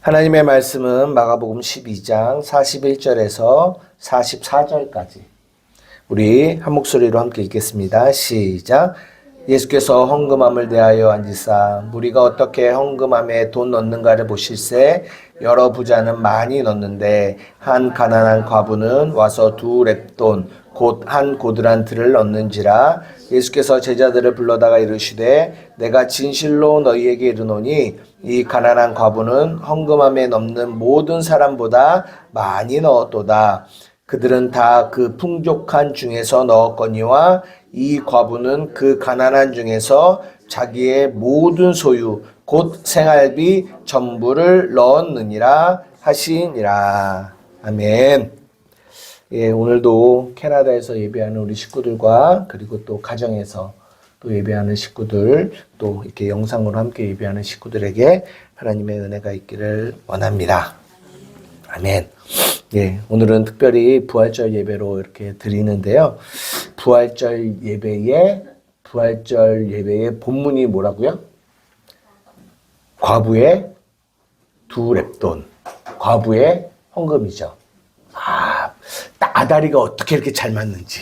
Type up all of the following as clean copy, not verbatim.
하나님의 말씀은 마가복음 12장 41절에서 44절까지 우리 한 목소리로 함께 읽겠습니다. 시작. 예수께서 헌금함을 대하여 앉으사 무리가 어떻게 헌금함에 돈 넣는가를 보실세 여러 부자는 많이 넣는데 한 가난한 과부는 와서 2렙돈 곧 한 고드란트를 넣는지라. 예수께서 제자들을 불러다가 이르시되 내가 진실로 너희에게 이르노니 이 가난한 과부는 헌금함에 넣는 모든 사람보다 많이 넣었도다. 그들은 다 그 풍족한 중에서 넣었거니와 이 과부는 그 가난한 중에서 자기의 모든 소유 곧 생활비 전부를 넣었느니라 하시니라. 아멘. 예, 오늘도 캐나다에서 예배하는 우리 식구들과 그리고 또 가정에서 또 예배하는 식구들, 또 이렇게 영상으로 함께 예배하는 식구들에게 하나님의 은혜가 있기를 원합니다. 아멘. 예, 오늘은 특별히 부활절 예배로 이렇게 드리는데요. 부활절 예배의 본문이 뭐라고요? 과부의 2렙돈, 과부의 헌금이죠. 아다리가 어떻게 이렇게 잘 맞는지.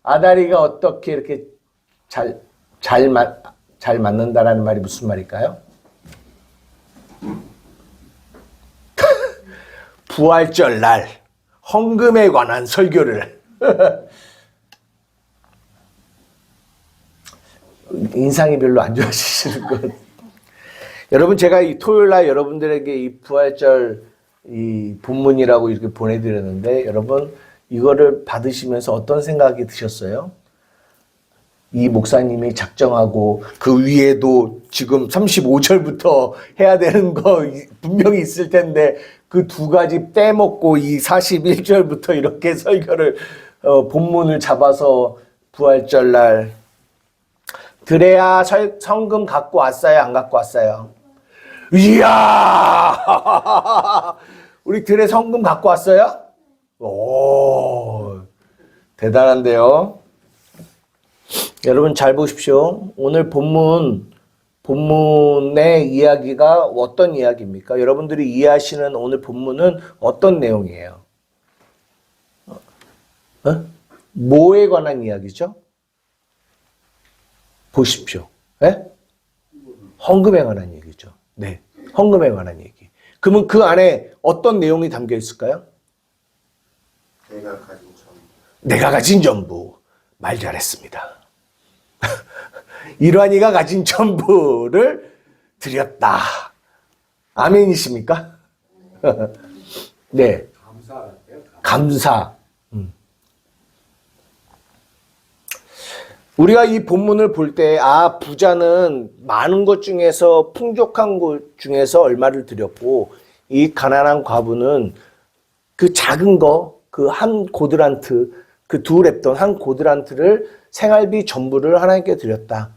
아다리가 어떻게 이렇게 잘 맞는다라는 말이 무슨 말일까요? 부활절 날 헌금에 관한 설교를 인상이 별로 안 좋아지시는 것. 여러분, 제가 이 토요일 날 여러분들에게 이 부활절 이 본문이라고 이렇게 보내드렸는데 여러분 이거를 받으시면서 어떤 생각이 드셨어요? 이 목사님이 작정하고 그 위에도 지금 35절부터 해야 되는 거 분명히 있을 텐데 그 두 가지 떼먹고 이 41절부터 이렇게 설교를 본문을 잡아서 부활절날 드레아 성금 갖고 왔어요? 안 갖고 왔어요? 이야! 우리 드레 성금 갖고 왔어요? 오, 대단한데요? 여러분 잘 보십시오. 오늘 본문의 이야기가 어떤 이야기입니까? 여러분들이 이해하시는 오늘 본문은 어떤 내용이에요? 뭐에 관한 이야기죠? 보십시오. 네? 헌금에 관한 얘기죠. 네, 헌금에 관한 얘기. 그러면 그 안에 어떤 내용이 담겨 있을까요? 내가 가진 전부. 말 잘했습니다. 이러한이가 가진 전부를 드렸다. 아멘이십니까? 네. 감사. 우리가 이 본문을 볼 때, 부자는 많은 것 중에서, 풍족한 것 중에서 얼마를 드렸고, 이 가난한 과부는 그 작은 거, 그 한 고드란트, 그 2렙돈 한 고드란트를 생활비 전부를 하나님께 드렸다.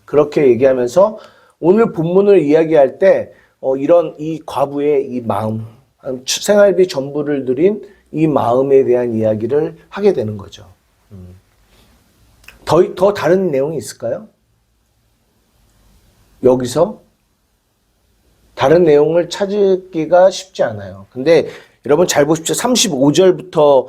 그렇게 얘기하면서 오늘 본문을 이야기할 때, 이런 이 과부의 이 마음, 생활비 전부를 드린 이 마음에 대한 이야기를 하게 되는 거죠. 더 다른 내용이 있을까요? 여기서 다른 내용을 찾기가 쉽지 않아요. 근데 여러분 잘 보십시오. 35절부터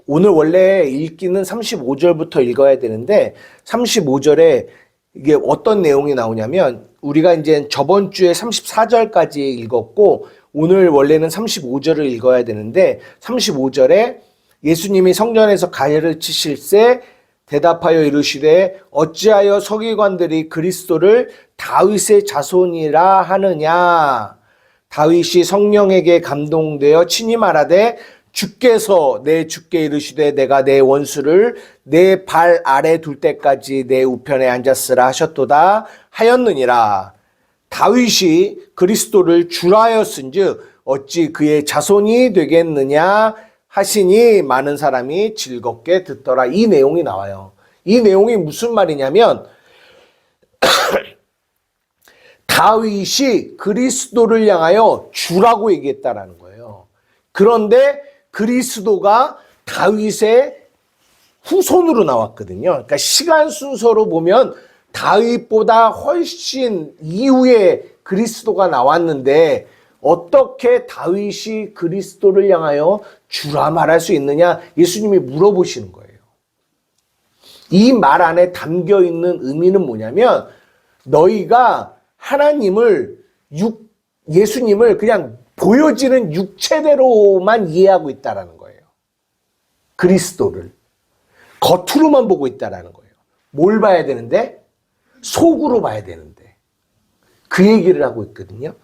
오늘 원래 읽기는 35절부터 읽어야 되는데 35절에 이게 어떤 내용이 나오냐면 우리가 이제 저번 주에 34절까지 읽었고 오늘 원래는 35절을 읽어야 되는데 35절에 예수님이 성전에서 가해를 치실새 대답하여 이르시되 어찌하여 서기관들이 그리스도를 다윗의 자손이라 하느냐. 다윗이 성령에게 감동되어 친히 말하되 주께서 내 주께 이르시되 내가 내 원수를 내 발 아래 둘 때까지 내 우편에 앉았으라 하셨도다 하였느니라. 다윗이 그리스도를 주라였은즉 어찌 그의 자손이 되겠느냐 하시니 많은 사람이 즐겁게 듣더라. 이 내용이 나와요. 이 내용이 무슨 말이냐면 다윗이 그리스도를 향하여 주라고 얘기했다라는 거예요. 그런데 그리스도가 다윗의 후손으로 나왔거든요. 그러니까 시간 순서로 보면 다윗보다 훨씬 이후에 그리스도가 나왔는데 어떻게 다윗이 그리스도를 향하여 주라 말할 수 있느냐? 예수님이 물어보시는 거예요. 이 말 안에 담겨 있는 의미는 뭐냐면 너희가 예수님을 그냥 보여지는 육체대로만 이해하고 있다라는 거예요. 그리스도를. 겉으로만 보고 있다라는 거예요. 뭘 봐야 되는데? 속으로 봐야 되는데. 그 얘기를 하고 있거든요.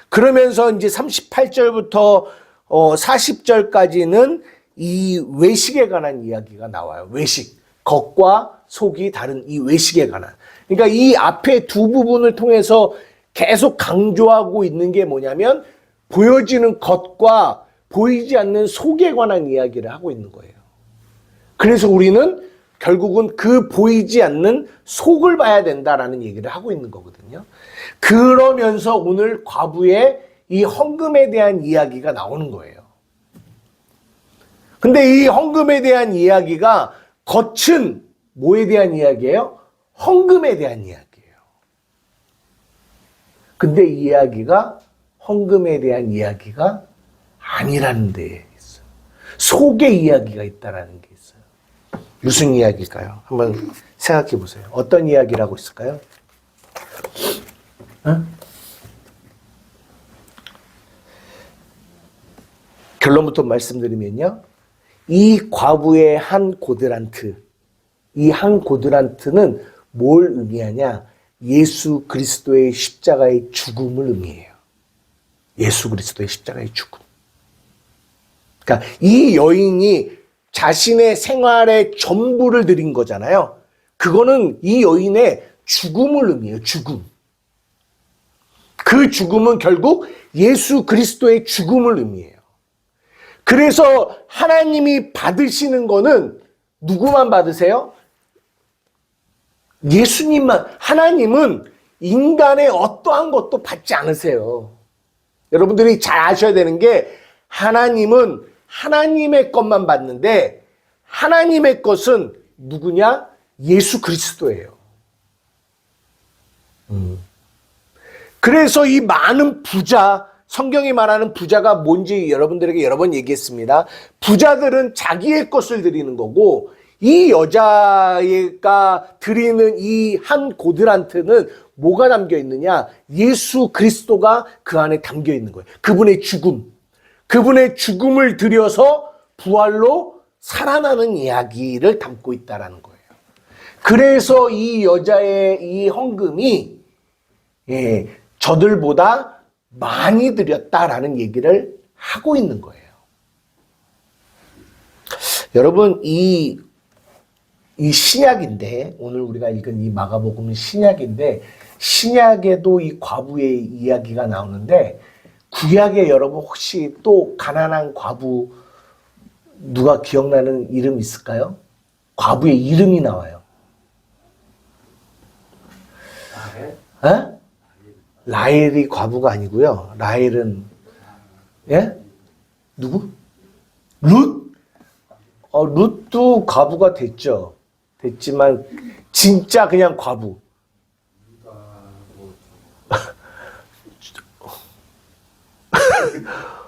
그러면서 이제 38절부터 40절까지는 이 외식에 관한 이야기가 나와요. 외식. 겉과 속이 다른 이 외식에 관한. 그러니까 이 앞에 두 부분을 통해서 계속 강조하고 있는 게 뭐냐면 보여지는 겉과 보이지 않는 속에 관한 이야기를 하고 있는 거예요. 그래서 우리는 결국은 그 보이지 않는 속을 봐야 된다라는 얘기를 하고 있는 거거든요. 그러면서 오늘 과부의 이 헌금에 대한 이야기가 나오는 거예요. 근데 이 헌금에 대한 이야기가 겉은 뭐에 대한 이야기예요? 헌금에 대한 이야기예요. 근데 이 이야기가 헌금에 대한 이야기가 아니라는 데에 있어요. 속에 이야기가 있다라는 게 있어요. 무슨 이야기일까요? 한번 생각해 보세요. 어떤 이야기를 하고 있을까요? 결론부터 말씀드리면요. 이 과부의 한 고드란트, 이 한 고드란트는 뭘 의미하냐? 예수 그리스도의 십자가의 죽음을 의미해요. 예수 그리스도의 십자가의 죽음. 그러니까 이 여인이 자신의 생활의 전부를 드린 거잖아요. 그거는 이 여인의 죽음을 의미해요. 죽음. 그 죽음은 결국 예수 그리스도의 죽음을 의미해요. 그래서 하나님이 받으시는 거는 누구만 받으세요? 예수님만. 하나님은 인간의 어떠한 것도 받지 않으세요. 여러분들이 잘 아셔야 되는 게 하나님은 하나님의 것만 받는데 하나님의 것은 누구냐? 예수 그리스도예요. 그래서 이 많은 부자, 성경이 말하는 부자가 뭔지 여러분들에게 여러 번 얘기했습니다. 부자들은 자기의 것을 드리는 거고 이 여자가 드리는 이 한 고드란트는 뭐가 담겨 있느냐? 예수 그리스도가 그 안에 담겨 있는 거예요. 그분의 죽음. 그분의 죽음을 들여서 부활로 살아나는 이야기를 담고 있다라는 거예요. 그래서 이 여자의 이 헌금이 저들보다 많이 드렸다라는 얘기를 하고 있는 거예요. 여러분, 이 신약인데, 오늘 우리가 읽은 이 마가복음은 신약인데, 신약에도 이 과부의 이야기가 나오는데, 구약에 여러분 혹시 또 가난한 과부 누가 기억나는 이름 있을까요? 과부의 이름이 나와요. 라헬이 과부가 아니고요. 라헬은 누구? 룻? 룻도 과부가 됐지만 진짜 그냥 과부.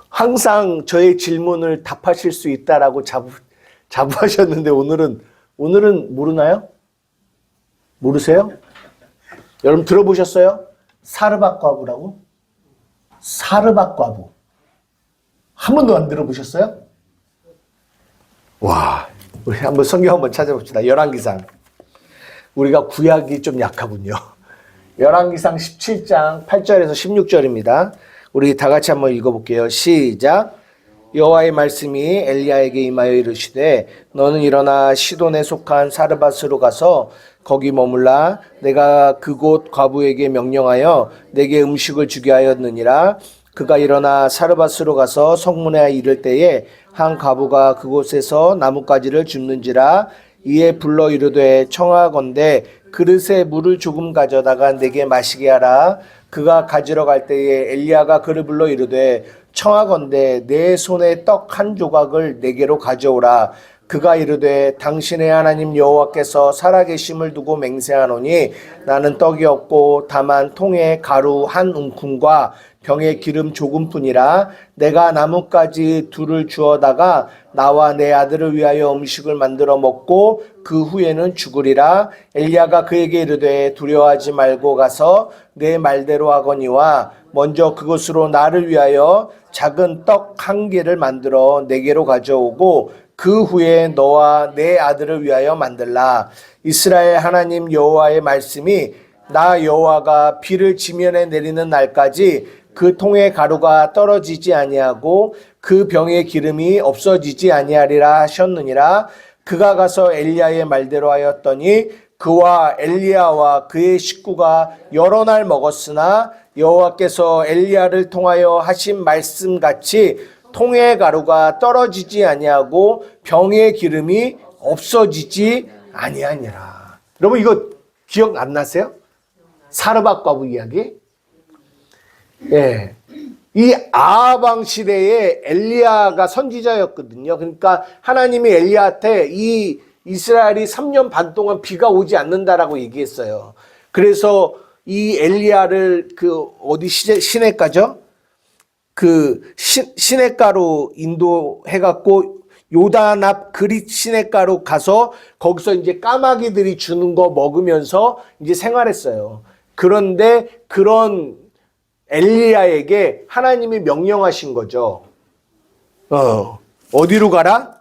항상 저의 질문을 답하실 수 있다라고 자부하셨는데 오늘은 모르나요? 모르세요? 여러분 들어보셨어요? 사르밧 과부라고? 사르밧 과부. 한 번도 안 들어보셨어요? 와, 우리 한번 성경 한번 찾아봅시다. 열왕기상. 우리가 구약이 좀 약하군요. 열왕기상 17장 8절에서 16절입니다. 우리 다 같이 한번 읽어볼게요. 시작. 여호와의 말씀이 엘리야에게 임하여 이르시되 너는 일어나 시돈에 속한 사르밧으로 가서 거기 머물라. 내가 그곳 과부에게 명령하여 내게 음식을 주게 하였느니라. 그가 일어나 사르밧으로 가서 성문에 이를 때에 한 과부가 그곳에서 나뭇가지를 줍는지라. 이에 불러 이르되 청하건대 그릇에 물을 조금 가져다가 내게 마시게 하라. 그가 가지러 갈 때에 엘리야가 그를 불러 이르되 청하건대 내 손에 떡 한 조각을 내게로 가져오라. 그가 이르되 당신의 하나님 여호와께서 살아계심을 두고 맹세하노니 나는 떡이 없고 다만 통에 가루 한 움큼과 병에 기름 조금뿐이라 내가 나뭇가지 둘을 주어다가 나와 내 아들을 위하여 음식을 만들어 먹고 그 후에는 죽으리라. 엘리야가 그에게 이르되 두려워하지 말고 가서 내 말대로 하거니와 먼저 그것으로 나를 위하여 작은 떡 한 개를 만들어 내게로 가져오고 그 후에 너와 내 아들을 위하여 만들라. 이스라엘 하나님 여호와의 말씀이 나 여호와가 비를 지면에 내리는 날까지 그 통의 가루가 떨어지지 아니하고 그 병의 기름이 없어지지 아니하리라 하셨느니라. 그가 가서 엘리야의 말대로 하였더니 그와 엘리야와 그의 식구가 여러 날 먹었으나 여호와께서 엘리야를 통하여 하신 말씀같이 통의 가루가 떨어지지 아니하고 병의 기름이 없어지지 아니하니라. 여러분 이거 기억 안 나세요? 사르밧 과부 이야기? 예. 이 아하방 시대에 엘리야가 선지자였거든요. 그러니까 하나님이 엘리야한테 이 이스라엘이 3년 반 동안 비가 오지 않는다라고 얘기했어요. 그래서 이 엘리야를 그 어디 시내가죠? 그 시내가로 인도해갖고 요단 앞 그릿 시내가로 가서 거기서 이제 까마귀들이 주는 거 먹으면서 이제 생활했어요. 그런데 그런 엘리야에게 하나님이 명령하신 거죠. 어디로 가라?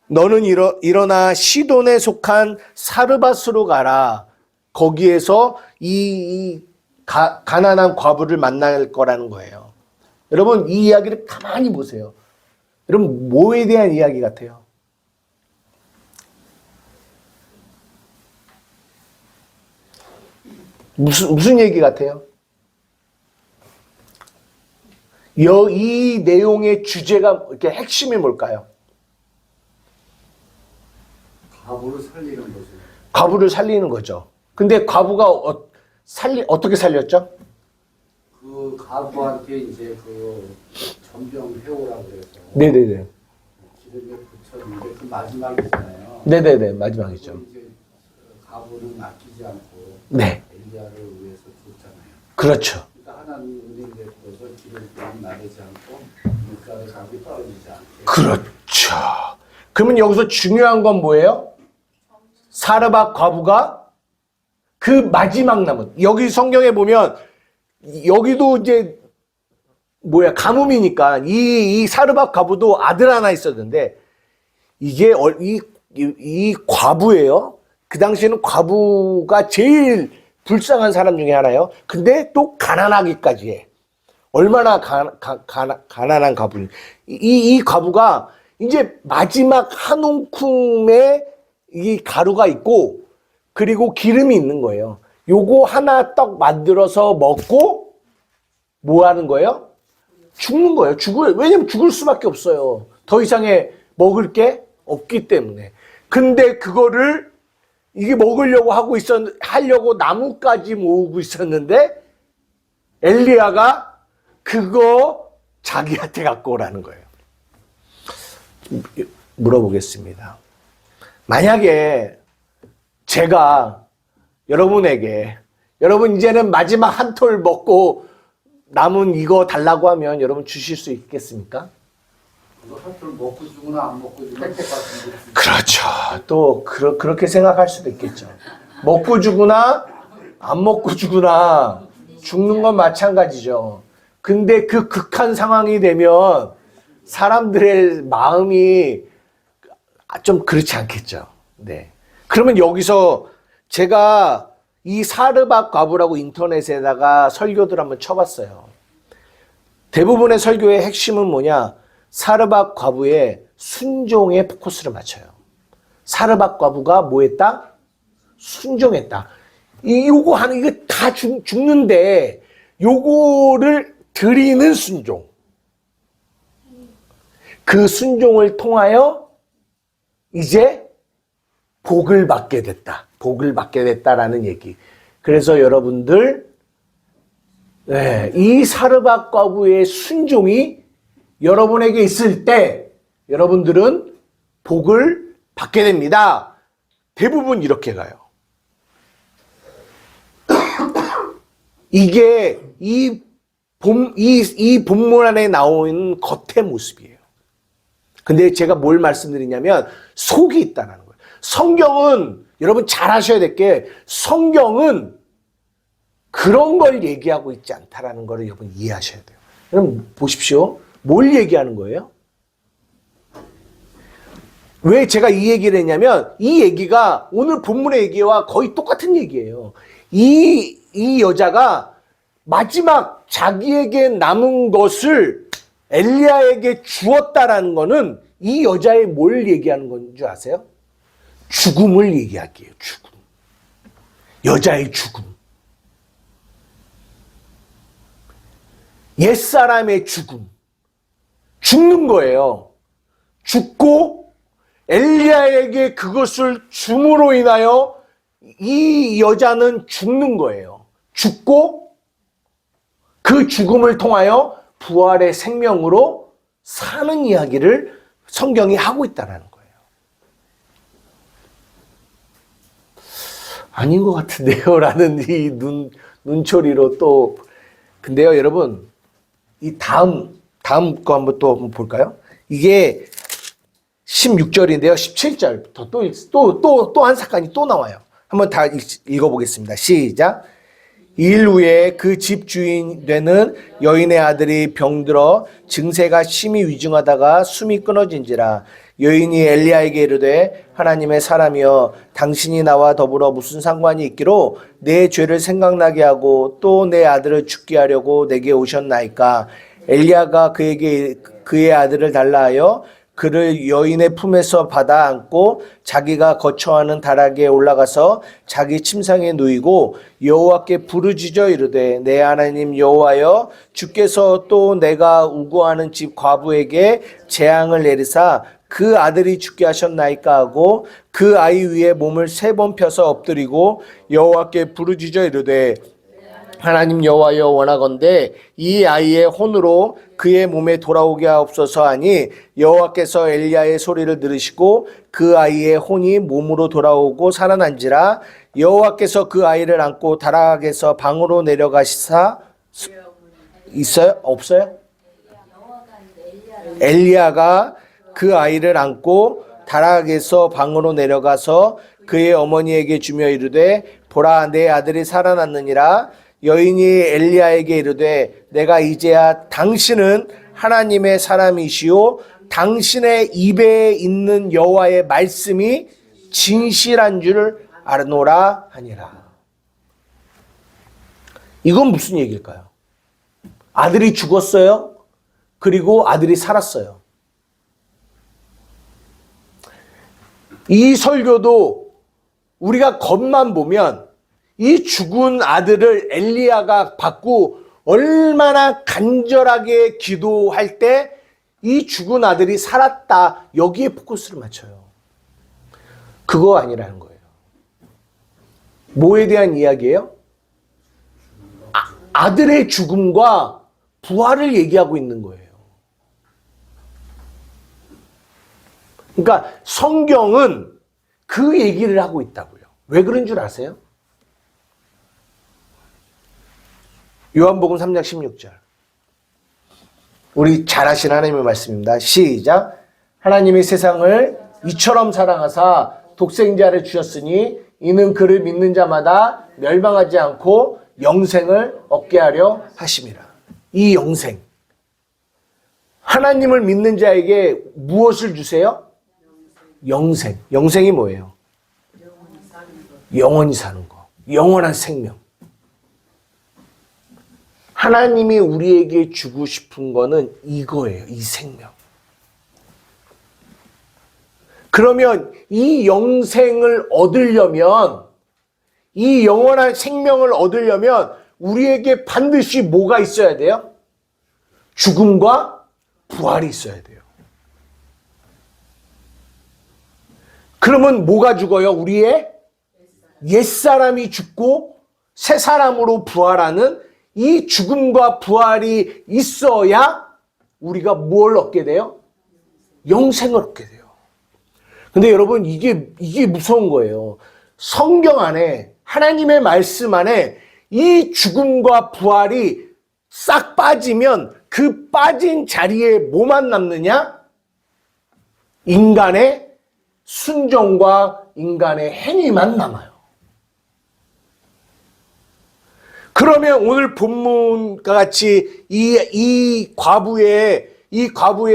너는 일어나 시돈에 속한 사르밧으로 가라. 거기에서 이 가난한 과부를 만날 거라는 거예요. 여러분 이 이야기를 가만히 보세요. 여러분 뭐에 대한 이야기 같아요? 무슨 얘기 같아요? 이 내용의 주제가 이렇게 핵심이 뭘까요? 과부를 살리는 거죠. 과부를 살리는 거죠. 근데 과부가 어떻게 살렸죠? 그 과부한테 이제 그 전병 회오라고 그래서 네네네. 기름에 붙였는데 그 마지막이잖아요. 네네네. 마지막이죠. 이제 과부는 아끼지 않고 네. 엘리야를 위해서 줬잖아요. 그렇죠. 그러니까 하나님 은혜를 베풀어서 기름이 나르지 않고 물가를 감기 떨어지지 않게. 그렇죠. 그러면 여기서 중요한 건 뭐예요? 사르밧 과부가 그 마지막 남은, 여기 성경에 보면 여기도 이제 가뭄이니까 이 사르밧 과부도 아들 하나 있었는데 이게 이 과부예요. 그 당시에는 과부가 제일 불쌍한 사람 중에 하나예요. 근데 또 가난하기까지 해. 얼마나 가난한 과부. 이 과부가 이제 마지막 한 움큼의 이 가루가 있고 그리고 기름이 있는 거예요. 요거 하나 떡 만들어서 먹고 뭐 하는 거예요? 죽는 거예요. 왜냐면 죽을 수밖에 없어요. 더 이상의 먹을 게 없기 때문에. 근데 그거를 이게 먹으려고 하려고 나무까지 모으고 있었는데 엘리야가 그거 자기한테 갖고 오라는 거예요. 물어보겠습니다. 만약에 제가 여러분에게 여러분 이제는 마지막 한 톨 먹고 남은 이거 달라고 하면 여러분 주실 수 있겠습니까? 한톨 먹고 주거나 안 먹고 주거나 똑같은 거지. 그렇죠. 또 그렇게 생각할 수도 있겠죠. 먹고 주거나 안 먹고 주거나 죽는 건 마찬가지죠. 근데 그 극한 상황이 되면 사람들의 마음이 좀 그렇지 않겠죠. 네. 그러면 여기서 제가 이 사르밧 과부라고 인터넷에다가 설교들 한번 쳐봤어요. 대부분의 설교의 핵심은 뭐냐? 사르밧 과부의 순종에 포커스를 맞춰요. 사르밧 과부가 뭐 했다? 순종했다. 이거 다 죽는데 요거를 드리는 순종. 그 순종을 통하여 이제 복을 받게 됐다. 복을 받게 됐다라는 얘기. 그래서 여러분들, 이 사르밧 과부의 순종이 여러분에게 있을 때 여러분들은 복을 받게 됩니다. 대부분 이렇게 가요. 이게 이 이 본문 안에 나오는 겉의 모습이에요. 근데 제가 뭘 말씀드리냐면 속이 있다는 거예요. 성경은 여러분 잘 아셔야 될 게 성경은 그런 걸 얘기하고 있지 않다라는 걸 여러분 이해하셔야 돼요. 그럼 보십시오. 뭘 얘기하는 거예요? 왜 제가 이 얘기를 했냐면 이 얘기가 오늘 본문의 얘기와 거의 똑같은 얘기예요. 이 여자가 마지막 자기에게 남은 것을 엘리야에게 주었다라는 거는 이 여자의 뭘 얘기하는 건 줄 아세요? 죽음을 얘기하기예요. 죽음. 여자의 죽음. 옛사람의 죽음. 죽는 거예요. 죽고 엘리야에게 그것을 줌으로 인하여 이 여자는 죽는 거예요. 죽고 그 죽음을 통하여 부활의 생명으로 사는 이야기를 성경이 하고 있다는 거예요. 아닌 것 같은데요? 라는 이 눈초리로 또. 근데요, 여러분, 이 다음 거 한번 또 한번 볼까요? 이게 16절인데요. 17절부터 또 한 사건이 또 나와요. 한번 다 읽어보겠습니다. 시작. 2일 후에 그 집 주인 되는 여인의 아들이 병들어 증세가 심히 위중하다가 숨이 끊어진지라. 여인이 엘리야에게 이르되 하나님의 사람이여 당신이 나와 더불어 무슨 상관이 있기로 내 죄를 생각나게 하고 또 내 아들을 죽게 하려고 내게 오셨나이까. 엘리야가 그에게 그의 아들을 달라 하여 그를 여인의 품에서 받아 안고 자기가 거처하는 다락에 올라가서 자기 침상에 누이고 여호와께 부르짖어 이르되 내 하나님 여호와여 주께서 또 내가 우고하는 집 과부에게 재앙을 내리사 그 아들이 죽게 하셨나이까 하고 그 아이 위에 몸을 3번 펴서 엎드리고 여호와께 부르짖어 이르되 하나님 여호와여 원하건대 이 아이의 혼으로 그의 몸에 돌아오게 하옵소서 하니 여호와께서 엘리야의 소리를 들으시고 그 아이의 혼이 몸으로 돌아오고 살아난지라. 여호와께서 그 아이를 안고 다락에서 방으로 내려가시사 있어요? 없어요? 엘리야가 그 아이를 안고 다락에서 방으로 내려가서 그의 어머니에게 주며 이르되 보라 내 아들이 살아났느니라. 여인이 엘리야에게 이르되 내가 이제야 당신은 하나님의 사람이시오 당신의 입에 있는 여호와의 말씀이 진실한 줄 아노라 하니라. 이건 무슨 얘기일까요? 아들이 죽었어요. 그리고 아들이 살았어요. 이 설교도 우리가 겉만 보면 이 죽은 아들을 엘리야가 받고 얼마나 간절하게 기도할 때 이 죽은 아들이 살았다. 여기에 포커스를 맞춰요. 그거 아니라는 거예요. 뭐에 대한 이야기예요? 아들의 죽음과 부활을 얘기하고 있는 거예요. 그러니까 성경은 그 얘기를 하고 있다고요. 왜 그런 줄 아세요? 요한복음 3장 16절. 우리 잘 아시는 하나님의 말씀입니다. 시작. 하나님이 세상을 이처럼 사랑하사 독생자를 주셨으니 이는 그를 믿는 자마다 멸망하지 않고 영생을 얻게 하려 하심이라. 이 영생. 하나님을 믿는 자에게 무엇을 주세요? 영생. 영생이 뭐예요? 영원히 사는 거. 영원한 생명. 하나님이 우리에게 주고 싶은 거는 이거예요. 이 생명. 그러면 이 영생을 얻으려면, 이 영원한 생명을 얻으려면 우리에게 반드시 뭐가 있어야 돼요? 죽음과 부활이 있어야 돼요. 그러면 뭐가 죽어요? 우리의 옛사람이 죽고 새 사람으로 부활하는 이 죽음과 부활이 있어야 우리가 뭘 얻게 돼요? 영생을 얻게 돼요. 근데 여러분 이게 무서운 거예요. 성경 안에 하나님의 말씀 안에 이 죽음과 부활이 싹 빠지면 그 빠진 자리에 뭐만 남느냐? 인간의 순종과 인간의 행위만 남아요. 그러면 오늘 본문과 같이 이 과부의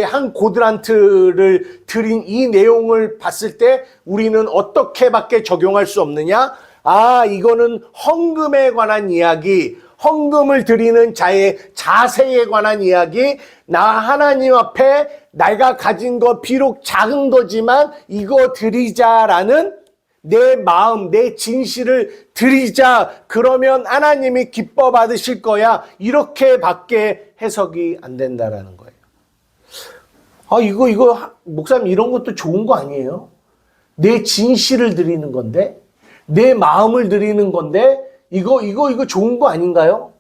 한 고드란트를 드린 이 내용을 봤을 때 우리는 어떻게밖에 적용할 수 없느냐? 아, 이거는 헌금에 관한 이야기, 헌금을 드리는 자의 자세에 관한 이야기, 나 하나님 앞에 내가 가진 거 비록 작은 거지만 이거 드리자라는 내 마음, 내 진실을 드리자. 그러면 하나님이 기뻐 받으실 거야. 이렇게밖에 해석이 안 된다라는 거예요. 아, 이거 목사님 이런 것도 좋은 거 아니에요? 내 진실을 드리는 건데, 내 마음을 드리는 건데, 이거 좋은 거 아닌가요?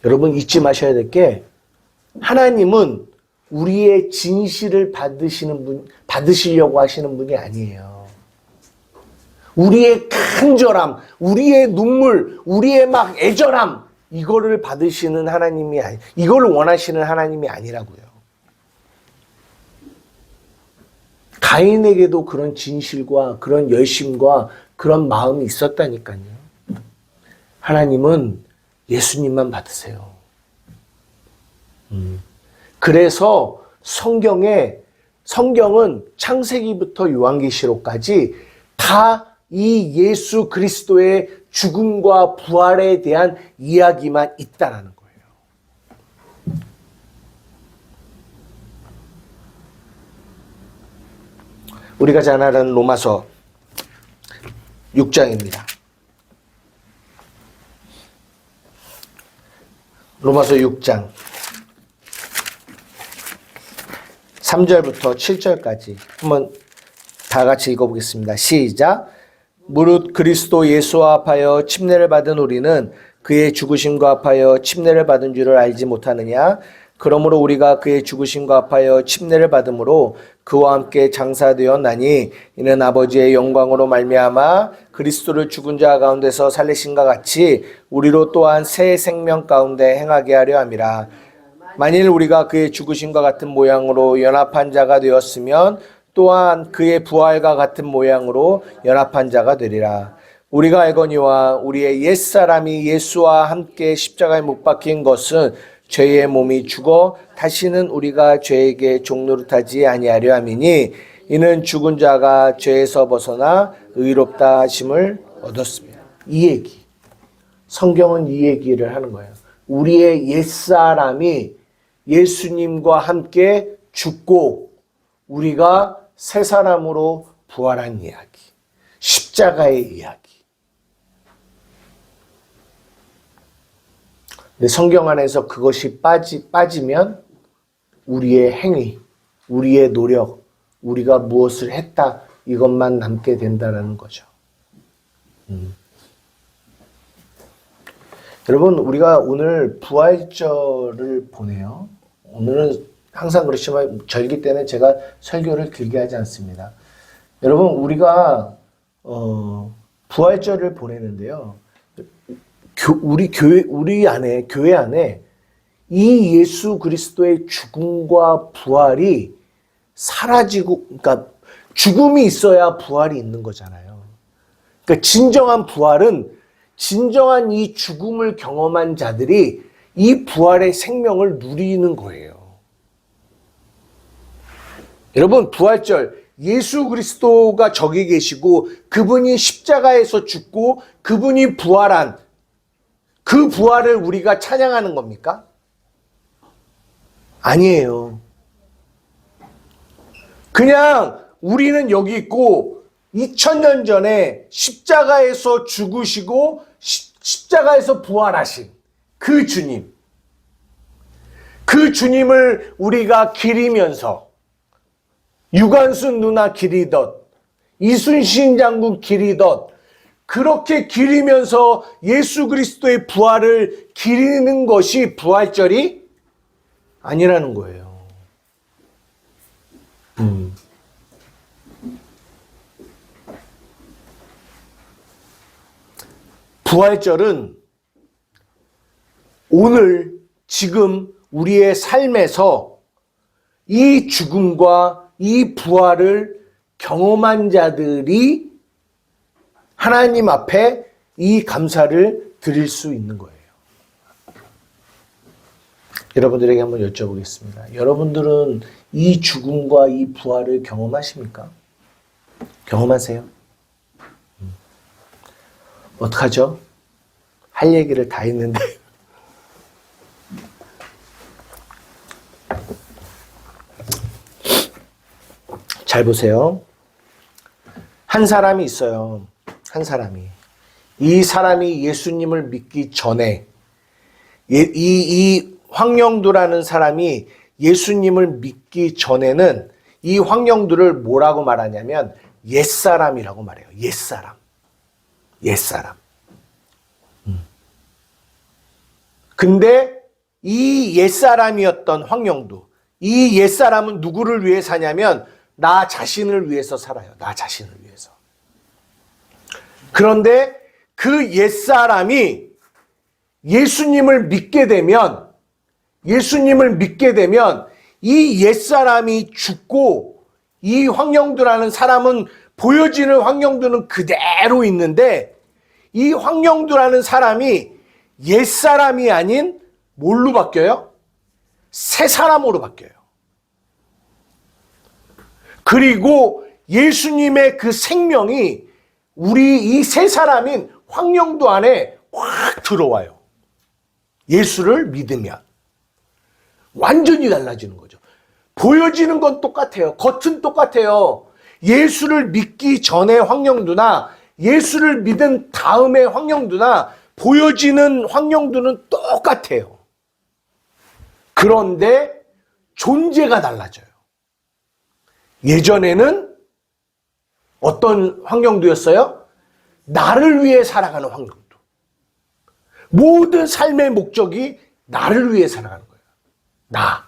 여러분 잊지 마셔야 될 게, 하나님은 우리의 진실을 받으시려고 하시는 분이 아니에요. 우리의 간절함, 우리의 눈물, 우리의 막 애절함, 이거를 받으시는 하나님이 이거를 원하시는 하나님이 아니라고요. 가인에게도 그런 진실과 그런 열심과 그런 마음이 있었다니까요. 하나님은 예수님만 받으세요. 그래서 성경은 창세기부터 요한계시록까지 다 이 예수 그리스도의 죽음과 부활에 대한 이야기만 있다라는 거예요. 우리가 잘 아는 로마서 6장입니다. 로마서 6장 3절부터 7절까지 한번 다 같이 읽어보겠습니다. 시작. 무릇 그리스도 예수와 합하여 침례를 받은 우리는 그의 죽으심과 합하여 침례를 받은 줄을 알지 못하느냐? 그러므로 우리가 그의 죽으심과 합하여 침례를 받음으로 그와 함께 장사되었나니 이는 아버지의 영광으로 말미암아 그리스도를 죽은 자 가운데서 살리신과 같이 우리로 또한 새 생명 가운데 행하게 하려 함이라. 만일 우리가 그의 죽으심과 같은 모양으로 연합한 자가 되었으면 또한 그의 부활과 같은 모양으로 연합한 자가 되리라. 우리가 알거니와 우리의 옛사람이 예수와 함께 십자가에 못 박힌 것은 죄의 몸이 죽어 다시는 우리가 죄에게 종노릇하지 아니하려 함이니 이는 죽은 자가 죄에서 벗어나 의롭다 하심을 얻었습니다. 이 얘기. 성경은 이 얘기를 하는 거예요. 우리의 옛사람이 예수님과 함께 죽고 우리가 새 사람으로 부활한 이야기. 십자가의 이야기. 근데 성경 안에서 그것이 빠지면 우리의 행위, 우리의 노력, 우리가 무엇을 했다 이것만 남게 된다는 거죠. 여러분 우리가 오늘 부활절을 보내요. 오늘은 항상 그렇지만 절기 때는 제가 설교를 길게 하지 않습니다. 여러분 우리가 부활절을 보내는데요. 우리 안에 교회 안에 이 예수 그리스도의 죽음과 부활이 사라지고, 그러니까 죽음이 있어야 부활이 있는 거잖아요. 그러니까 진정한 부활은 진정한 이 죽음을 경험한 자들이 이 부활의 생명을 누리는 거예요. 여러분 부활절 예수 그리스도가 저기 계시고 그분이 십자가에서 죽고 그분이 부활한 그 부활을 우리가 찬양하는 겁니까? 아니에요. 그냥 우리는 여기 있고 2000년 전에 십자가에서 죽으시고 십자가에서 부활하신 그 주님. 그 주님을 우리가 기리면서 유관순 누나 기리덧, 이순신 장군 기리덧 그렇게 기리면서 예수 그리스도의 부활을 기리는 것이 부활절이 아니라는 거예요. 부활절은 오늘 지금 우리의 삶에서 이 죽음과 이 부활을 경험한 자들이 하나님 앞에 이 감사를 드릴 수 있는 거예요. 여러분들에게 한번 여쭤보겠습니다. 여러분들은 이 죽음과 이 부활을 경험하십니까? 경험하세요? 어떡하죠? 할 얘기를 다 했는데. 잘 보세요. 한 사람이 있어요. 한 사람이. 이 사람이 예수님을 믿기 전에 이 황영두라는 사람이 예수님을 믿기 전에는 이 황영두를 뭐라고 말하냐면 옛사람이라고 말해요. 옛사람. 옛사람. 근데 이 옛사람이었던 황영두, 이 옛사람은 누구를 위해 사냐면 나 자신을 위해서 살아요. 나 자신을 위해서. 그런데 그 옛사람이 예수님을 믿게 되면 이 옛사람이 죽고 이 황영두라는 사람은 보여지는 황영두는 그대로 있는데 이 황영두라는 사람이 옛사람이 아닌 뭘로 바뀌어요? 새 사람으로 바뀌어요. 그리고 예수님의 그 생명이 우리 이 새 사람인 황영두 안에 확 들어와요. 예수를 믿으면. 완전히 달라지는 거죠. 보여지는 건 똑같아요. 겉은 똑같아요. 예수를 믿기 전에 황영두나 예수를 믿은 다음에 황영두나 보여지는 황영두는 똑같아요. 그런데 존재가 달라져요. 예전에는 어떤 황영두였어요? 나를 위해 살아가는 황영두. 모든 삶의 목적이 나를 위해 살아가는 거예요. 나.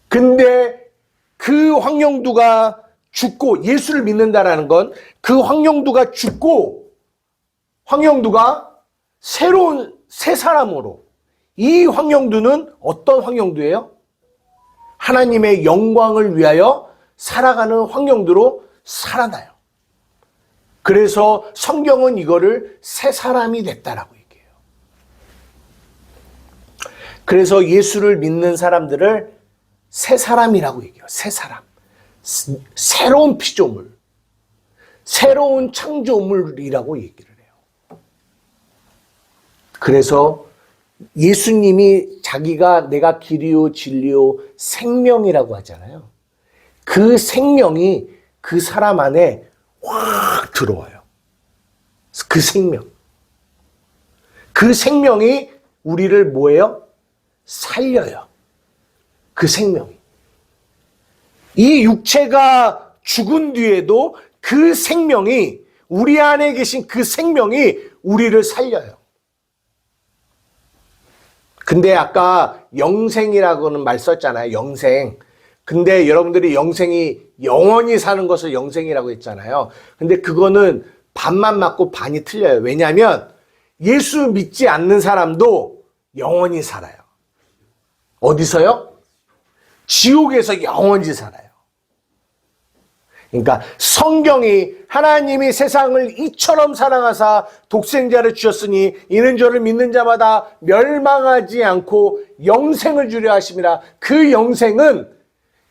근데 그 황영두가 죽고 예수를 믿는다라는 건 그 황영두가 죽고 황영두가 새로운 새 사람으로 이 황영두는 어떤 황영두예요? 하나님의 영광을 위하여 살아가는 황영두로 살아나요. 그래서 성경은 이거를 새 사람이 됐다라고 얘기해요. 그래서 예수를 믿는 사람들을 새 사람이라고 얘기해요. 새 사람. 새로운 피조물. 새로운 창조물이라고 얘기를 해요. 그래서 예수님이 자기가 내가 길이요 진리요 생명이라고 하잖아요. 그 생명이 그 사람 안에 확 들어와요. 그 생명. 그 생명이 우리를 뭐예요? 살려요. 그 생명이. 이 육체가 죽은 뒤에도 그 생명이 우리 안에 계신 그 생명이 우리를 살려요. 근데 아까 영생이라고는 말 썼잖아요. 영생. 근데 여러분들이 영생이 영원히 사는 것을 영생이라고 했잖아요. 근데 그거는 반만 맞고 반이 틀려요. 왜냐하면 예수 믿지 않는 사람도 영원히 살아요. 어디서요? 지옥에서 영원히 살아요. 그러니까 성경이 하나님이 세상을 이처럼 사랑하사 독생자를 주셨으니 이는 저를 믿는 자마다 멸망하지 않고 영생을 주려 하심이라. 그 영생은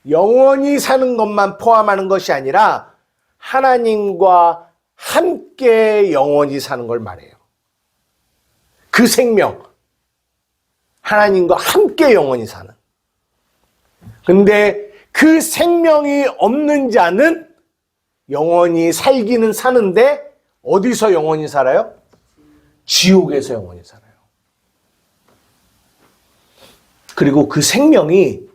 영원히 사는 것만 포함하는 것이 아니라 하나님과 함께 영원히 사는 걸 말해요. 그 생명, 하나님과 함께 영원히 사는. 근데 그 생명이 없는 자는 영원히 살기는 사는데 어디서 영원히 살아요? 지옥에서 영원히 살아요. 그리고 그 생명이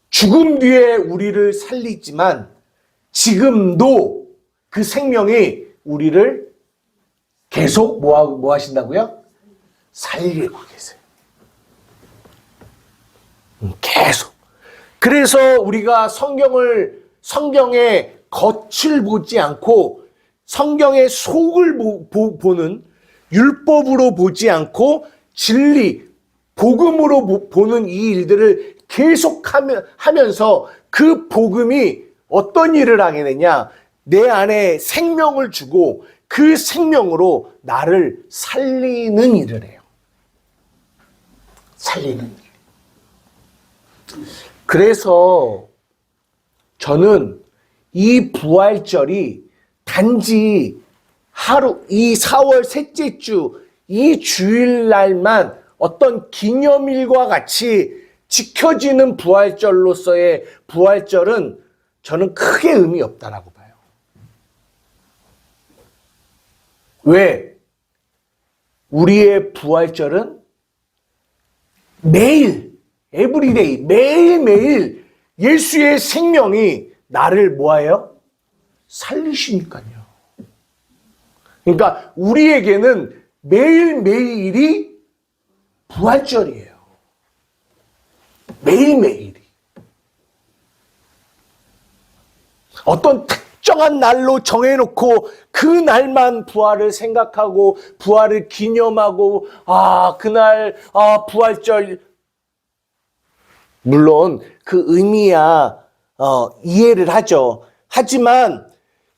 죽음 뒤에 우리를 살리지만 지금도 그 생명이 우리를 계속 뭐 하신다고요? 살리고 계세요. 계속. 그래서 우리가 성경의 겉을 보지 않고 성경의 속을 보는 율법으로 보지 않고 진리, 복음으로 보는 이 일들을 계속 하면서 그 복음이 어떤 일을 하게 되냐? 내 안에 생명을 주고 그 생명으로 나를 살리는 일을 해요. 살리는 일. 그래서 저는 이 부활절이 단지 하루, 이 4월 셋째 주, 이 주일날만 어떤 기념일과 같이 지켜지는 부활절로서의 부활절은 저는 크게 의미 없다라고 봐요. 왜? 우리의 부활절은 매일, 에브리데이, 매일매일 예수의 생명이 나를 뭐예요? 살리시니까요. 그러니까 우리에게는 매일매일이 부활절이에요. 매일매일이. 어떤 특정한 날로 정해놓고 그 날만 부활을 생각하고 부활을 기념하고 그날 부활절 물론 그 의미야 이해를 하죠. 하지만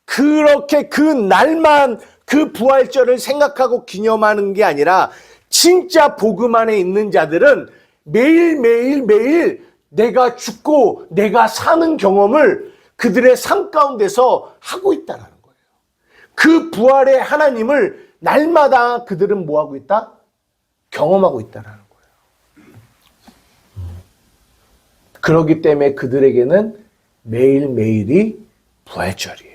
그렇게 그 날만 그 부활절을 생각하고 기념하는 게 아니라 진짜 복음 안에 있는 자들은 매일 내가 죽고 내가 사는 경험을 그들의 삶 가운데서 하고 있다는 거예요. 그 부활의 하나님을 날마다 그들은 뭐하고 있다? 경험하고 있다는 거예요. 그렇기 때문에 그들에게는 매일매일이 부활절이에요.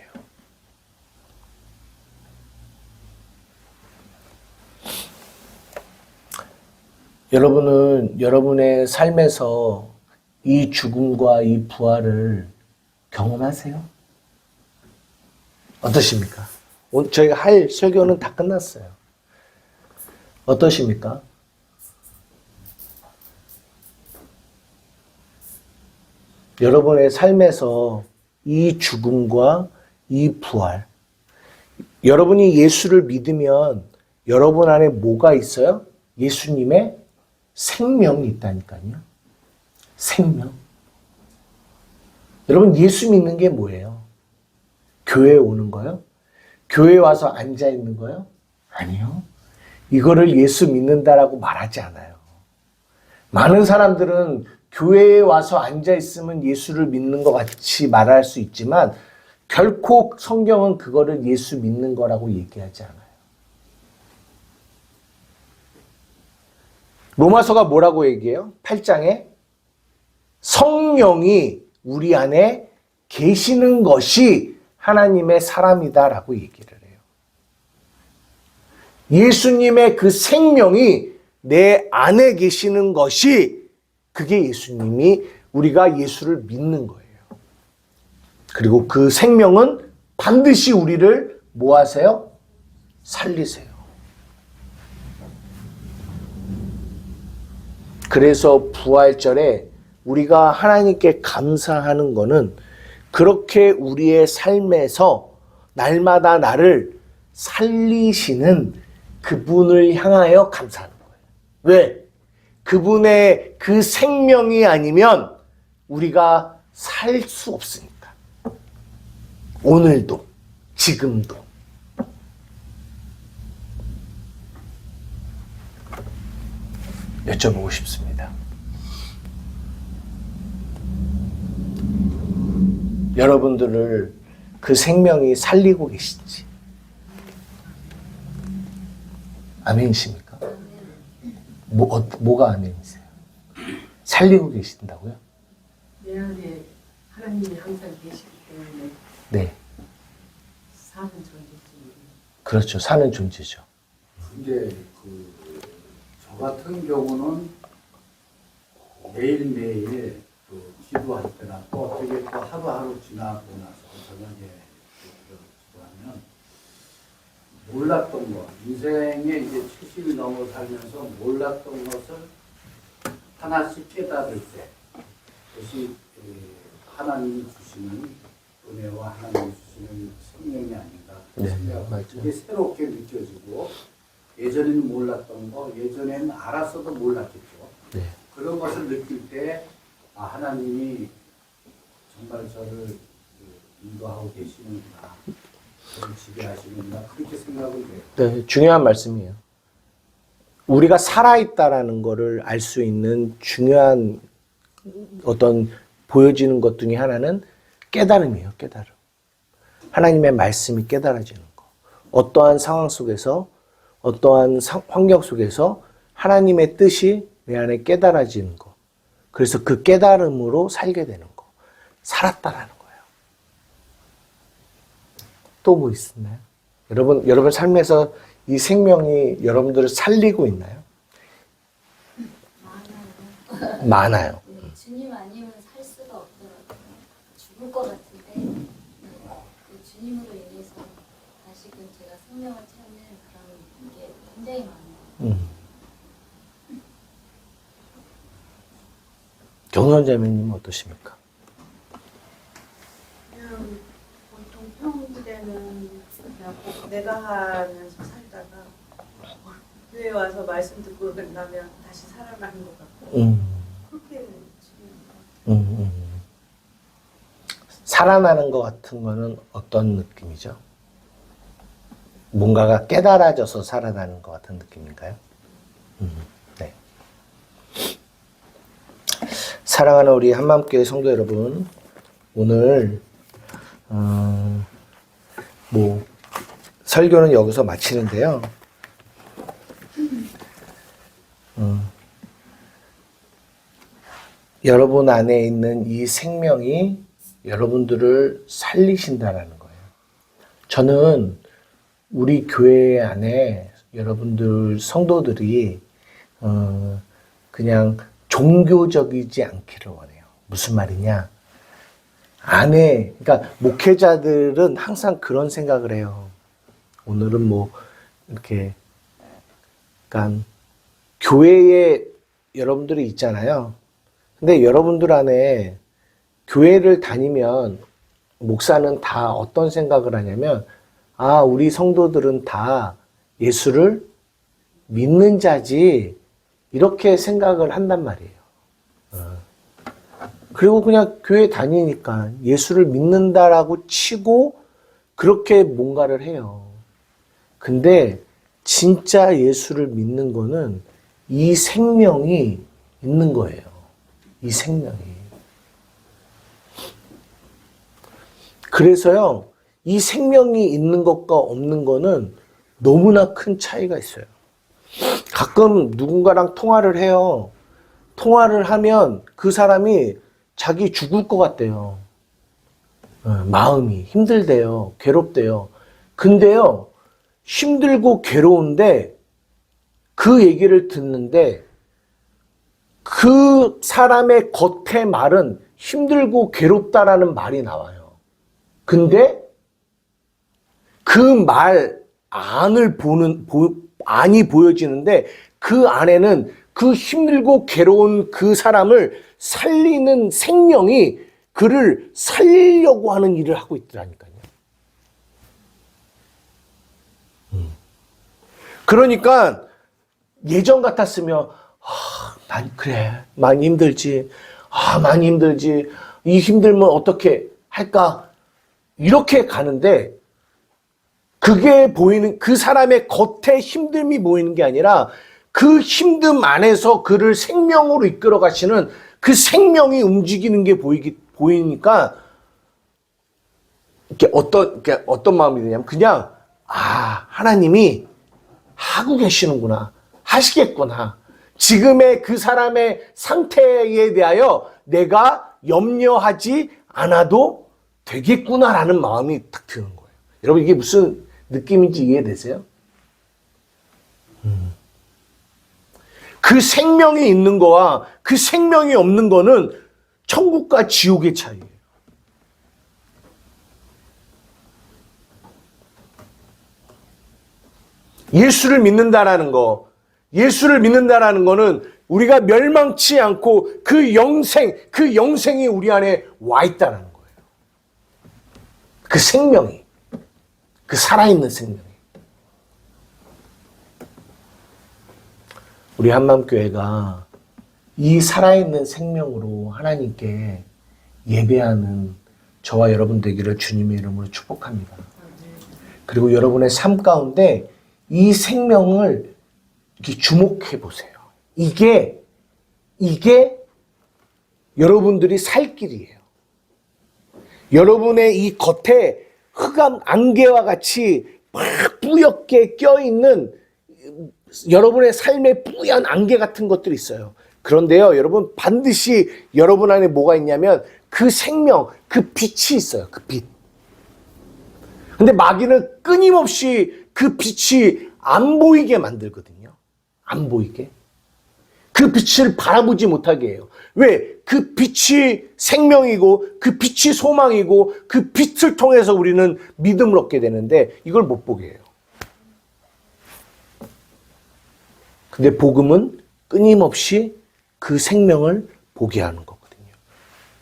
여러분은 여러분의 삶에서 이 죽음과 이 부활을 경험하세요? 어떠십니까? 오늘 저희가 할 설교는 다 끝났어요. 어떠십니까? 여러분의 삶에서 이 죽음과 이 부활, 여러분이 예수를 믿으면 여러분 안에 뭐가 있어요? 예수님의 생명이 있다니까요. 생명. 여러분 예수 믿는 게 뭐예요? 교회에 오는 거요? 교회에 와서 앉아 있는 거요? 아니요. 이거를 예수 믿는다라고 말하지 않아요. 많은 사람들은 교회에 와서 앉아 있으면 예수를 믿는 것 같이 말할 수 있지만 결코 성경은 그거를 예수 믿는 거라고 얘기하지 않아요. 로마서가 뭐라고 얘기해요? 8장에 성령이 우리 안에 계시는 것이 하나님의 사람이다라고 얘기를 해요. 예수님의 그 생명이 내 안에 계시는 것이 그게 예수님이 우리가 예수를 믿는 거예요. 그리고 그 생명은 반드시 우리를 뭐 하세요? 살리세요. 그래서 부활절에 우리가 하나님께 감사하는 거는 그렇게 우리의 삶에서 날마다 나를 살리시는 그분을 향하여 감사하는 거예요. 왜? 그분의 그 생명이 아니면 우리가 살 수 없으니까. 오늘도, 지금도. 여쭤보고 싶습니다. 여러분들을 그 생명이 살리고 계신지. 아멘이십니까? 뭐가 아멘이세요? 살리고 계신다고요? 내 안에 하나님이 항상 계시기 때문에 네. 사는 존재지. 그렇죠. 사는 존재죠. 근데 저 같은 경우는 매일매일 기도할 때나 또 어떻게 또 하루하루 지나고 나서 저녁에 기도하면 몰랐던 것, 인생에 이제 70이 넘어 살면서 몰랐던 것을 하나씩 깨달을 때 그것이 하나님이 주시는 은혜와 하나님이 주시는 성령이 아닌가. 네, 맞아요. 이게 새롭게 느껴지고 예전에는 몰랐던 거, 예전에는 알았어도 몰랐겠죠. 네. 그런 것을 느낄 때, 아, 하나님이 정말 저를 인도하고 계시는구나, 저를 지배하시는구나, 그렇게 생각을 해요. 네, 중요한 말씀이에요. 우리가 살아있다라는 거를 알 수 있는 중요한 어떤 보여지는 것 중에 하나는 깨달음이에요, 깨달음. 하나님의 말씀이 깨달아지는 거. 어떠한 상황 속에서, 어떠한 환경 속에서 하나님의 뜻이 내 안에 깨달아지는 거. 그래서 그 깨달음으로 살게 되는 거. 살았다라는 거예요. 또 뭐 있나요? 여러분 삶에서 이 생명이 여러분들을 살리고 있나요? 많아요. 네, 주님 아니면 살 수가 없더라고요. 죽을 것 같은데 네, 그 주님으로 인해서 다시금 제가 생명을 찾는 그런 게 굉장히 많아요. 경선자매님은 어떠십니까? 그냥 보통 평일에는 그냥 꼭 내가 하면서 살다가 교회 와서 말씀 듣고 끝나면 다시 살아나는 것 같고 그렇게 지금 살아나는 것 같은 거는 어떤 느낌이죠? 뭔가가 깨달아져서 살아나는 것 같은 느낌인가요? 네. 사랑하는 우리 한마음교회 성도 여러분, 오늘 설교는 여기서 마치는데요. 여러분 안에 있는 이 생명이 여러분들을 살리신다라는 거예요. 저는 우리 교회 안에 여러분들 성도들이 그냥 종교적이지 않기를 원해요. 무슨 말이냐? 그러니까 목회자들은 항상 그런 생각을 해요. 오늘은 뭐 이렇게, 그러니까 교회에 여러분들이 있잖아요. 근데 여러분들 안에 교회를 다니면 목사는 다 어떤 생각을 하냐면, 아, 우리 성도들은 다 예수를 믿는 자지, 이렇게 생각을 한단 말이에요. 그리고 그냥 교회 다니니까 예수를 믿는다라고 치고 그렇게 뭔가를 해요. 근데 진짜 예수를 믿는 거는 이 생명이 있는 거예요. 이 생명이. 그래서요, 이 생명이 있는 것과 없는 거는 너무나 큰 차이가 있어요. 가끔 누군가랑 통화를 해요. 통화를 하면 그 사람이 자기 죽을 것 같대요. 마음이 힘들대요. 괴롭대요. 근데요, 힘들고 괴로운데 그 얘기를 듣는데 그 사람의 겉의 말은 힘들고 괴롭다라는 말이 나와요. 근데 그 말 안이 보여지는데 그 안에는 그 힘들고 괴로운 그 사람을 살리는 생명이 그를 살리려고 하는 일을 하고 있더라니까요. 그러니까 예전 같았으면 많이 힘들지. 많이 힘들지. 이 힘들면 어떻게 할까? 이렇게 가는데 그게 보이는 그 사람의 겉에 힘듦이 보이는 게 아니라 그 힘듦 안에서 그를 생명으로 이끌어 가시는 그 생명이 움직이는 게 보이니까 이렇게 어떤 마음이 드냐면 그냥 하나님이 하고 계시는구나. 하시겠구나. 지금의 그 사람의 상태에 대하여 내가 염려하지 않아도 되겠구나라는 마음이 딱 드는 거예요. 여러분 이게 무슨 느낌인지 이해되세요? 그 생명이 있는 거와 그 생명이 없는 거는 천국과 지옥의 차이예요. 예수를 믿는다라는 거는 우리가 멸망치 않고 그 영생이 우리 안에 와 있다는 거예요. 그 생명이, 그 살아있는 생명이. 우리 한맘교회가 이 살아있는 생명으로 하나님께 예배하는 저와 여러분 되기를 주님의 이름으로 축복합니다. 그리고 여러분의 삶 가운데 이 생명을 이렇게 주목해 보세요. 이게 여러분들이 살 길이에요. 여러분의 이 겉에 흑암 안개와 같이 막 뿌옇게 껴있는 여러분의 삶의 뿌연 안개 같은 것들이 있어요. 그런데요, 여러분 반드시 여러분 안에 뭐가 있냐면 그 생명, 그 빛이 있어요. 그 빛. 근데 마귀는 끊임없이 그 빛이 안 보이게 만들거든요. 안 보이게. 그 빛을 바라보지 못하게 해요. 왜? 그 빛이 생명이고 그 빛이 소망이고 그 빛을 통해서 우리는 믿음을 얻게 되는데 이걸 못 보게 해요. 근데 복음은 끊임없이 그 생명을 보게 하는 거거든요.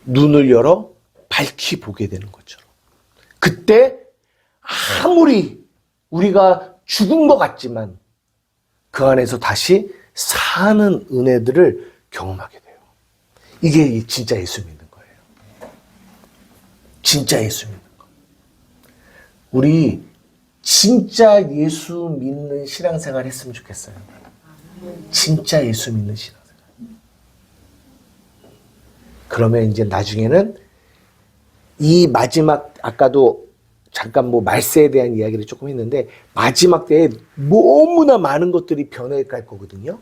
눈을 열어 밝히 보게 되는 것처럼. 그때 아무리 우리가 죽은 것 같지만 그 안에서 다시 사는 은혜들을 경험하게 돼요. 이게 진짜 예수 믿는 거예요. 진짜 예수 믿는 거. 우리 진짜 예수 믿는 신앙생활 했으면 좋겠어요. 진짜 예수 믿는 신앙생활. 그러면 이제 나중에는 이 마지막, 아까도 잠깐 말세에 대한 이야기를 조금 했는데 마지막 때에 너무나 많은 것들이 변해갈 거거든요.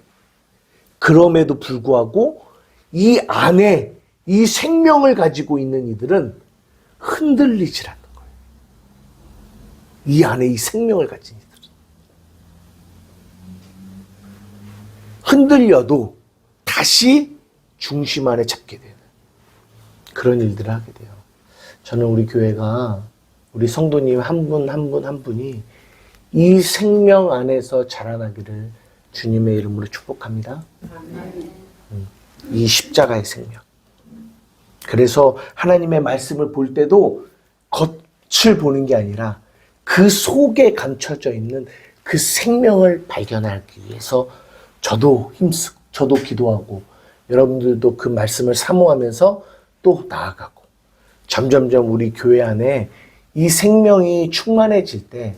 그럼에도 불구하고 이 안에 이 생명을 가지고 있는 이들은 흔들리질 않는 거예요. 이 안에 이 생명을 가진 이들은. 흔들려도 다시 중심 안에 잡게 되는 그런 일들을 하게 돼요. 저는 우리 교회가 우리 성도님 한 분 한 분이 이 생명 안에서 자라나기를 주님의 이름으로 축복합니다. 이 십자가의 생명. 그래서 하나님의 말씀을 볼 때도 겉을 보는 게 아니라 그 속에 감춰져 있는 그 생명을 발견하기 위해서 저도 기도하고 여러분들도 그 말씀을 사모하면서 또 나아가고 점점점 우리 교회 안에 이 생명이 충만해질 때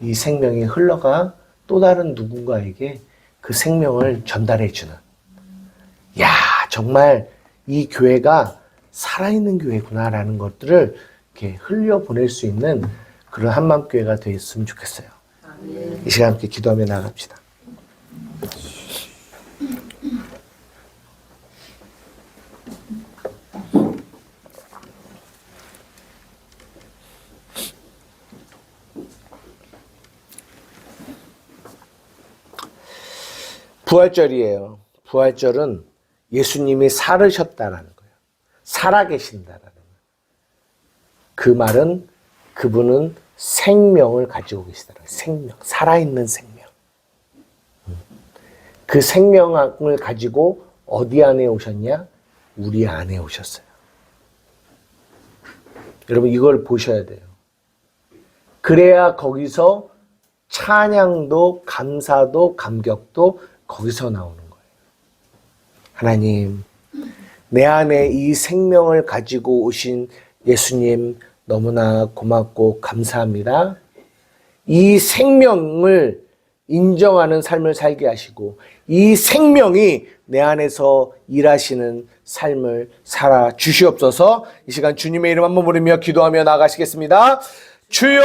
이 생명이 흘러가 또 다른 누군가에게 그 생명을 전달해주는, 야, 정말 이 교회가 살아있는 교회구나라는 것들을 이렇게 흘려보낼 수 있는 그런 한맘교회가 되었으면 좋겠어요. 이 시간 함께 기도하며 나갑시다. 부활절이에요. 부활절은 예수님이 살으셨다라는 거예요. 살아계신다라는 거예요. 그 말은 그분은 생명을 가지고 계시다라는 거예요. 생명, 살아있는 생명. 그 생명을 가지고 어디 안에 오셨냐? 우리 안에 오셨어요. 여러분 이걸 보셔야 돼요. 그래야 거기서 찬양도 감사도 감격도 거기서 나오는 거예요. 하나님, 내 안에 이 생명을 가지고 오신 예수님 너무나 고맙고 감사합니다. 이 생명을 인정하는 삶을 살게 하시고 이 생명이 내 안에서 일하시는 삶을 살아 주시옵소서. 이 시간 주님의 이름 한번 부르며 기도하며 나가시겠습니다. 주여!